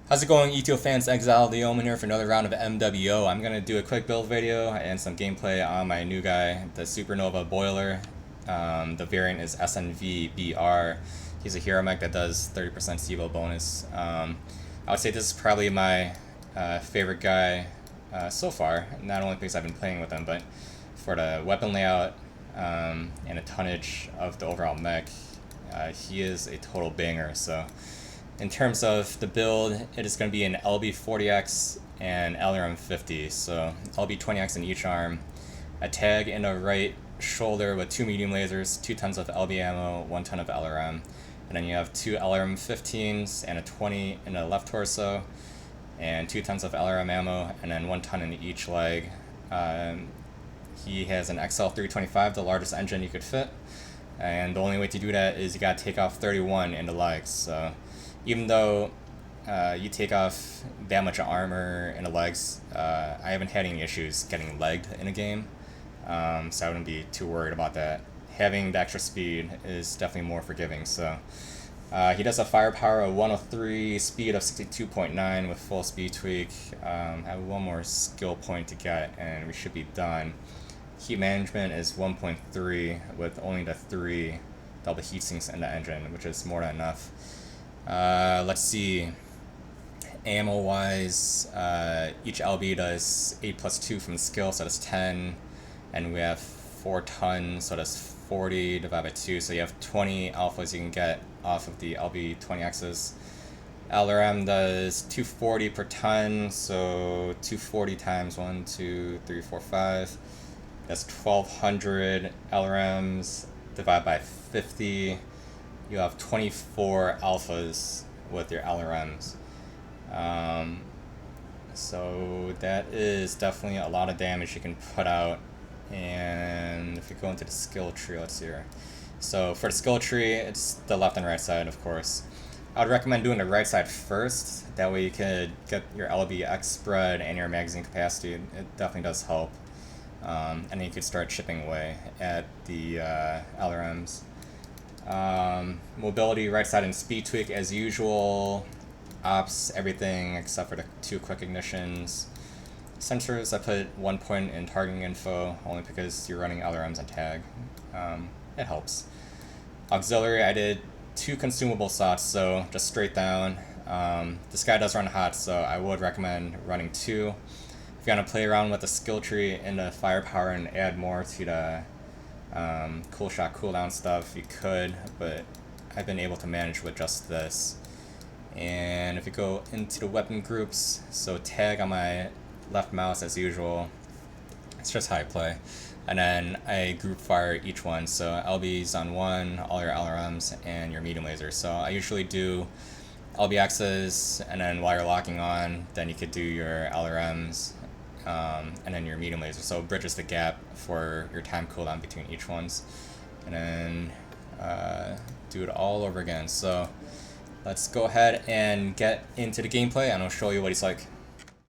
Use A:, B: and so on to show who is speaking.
A: How's it going, ETO fans? Exile the Omen here for another round of MWO. I'm gonna do a quick build video and some gameplay on my new guy, the Supernova Boiler. The variant is SNV-BR. He's a hero mech that does 30% Stevo bonus. I would say this is probably my favorite guy so far, not only because I've been playing with him, but for the weapon layout and a tonnage of the overall mech. He is a total banger. So in terms of the build, it is going to be an LB40X and LRM50. So LB20X in each arm, a tag in the right shoulder with 2 medium lasers, 2 tons of LB ammo, 1 ton of LRM. And then you have 2 LRM15s and a 20 in the left torso, and 2 tons of LRM ammo, and then 1 ton in each leg. He has an XL325, the largest engine you could fit. And the only way to do that is you gotta take off 31 in the legs. So even though you take off that much armor in the legs, I haven't had any issues getting legged in a game, so I wouldn't be too worried about that. Having the extra speed is definitely more forgiving. So he does a firepower of 103, speed of 62.9 with full speed tweak. I have one more skill point to get and we should be done. Heat management is 1.3 with only the 3 double heat sinks in the engine, which is more than enough. Let's see, ammo wise, each LB does 8 plus 2 from the skill, so that's 10, and we have 4 tons, so that's 40 divided by 2, so you have 20 alphas you can get off of the LB20Xs. LRM does 240 per ton, so 240 times 1, 2, 3, 4, 5, that's 1200 LRMs divided by 50. You have 24 alphas with your LRMs. So that is definitely a lot of damage you can put out. And if you go into the skill tree, let's see here. So for the skill tree, it's the left and right side, of course. I would recommend doing the right side first. That way you could get your LBX spread and your magazine capacity. It definitely does help. And then you could start chipping away at the LRMs. Mobility, right side, and speed tweak as usual. Ops, everything except for the 2 quick ignitions. Sensors, I put 1 point in targeting info, only because you're running LRMs and tag. It helps. Auxiliary, I did 2 consumable slots, so just straight down. This guy does run hot, so I would recommend running 2. If you want to play around with the skill tree in the firepower and add more to the cool shot cooldown stuff, you could, but I've been able to manage with just this. And if you go into the weapon groups, so tag on my left mouse as usual, it's just how I play, and then I group fire each one, so LB's on 1, all your LRMs, and your medium lasers. So I usually do LBXs, and then while you're locking on, then you could do your LRMs, and then your medium laser, so it bridges the gap for your time cooldown between each ones, and then do it all over again. So let's go ahead and get into the gameplay and I'll show you what he's like.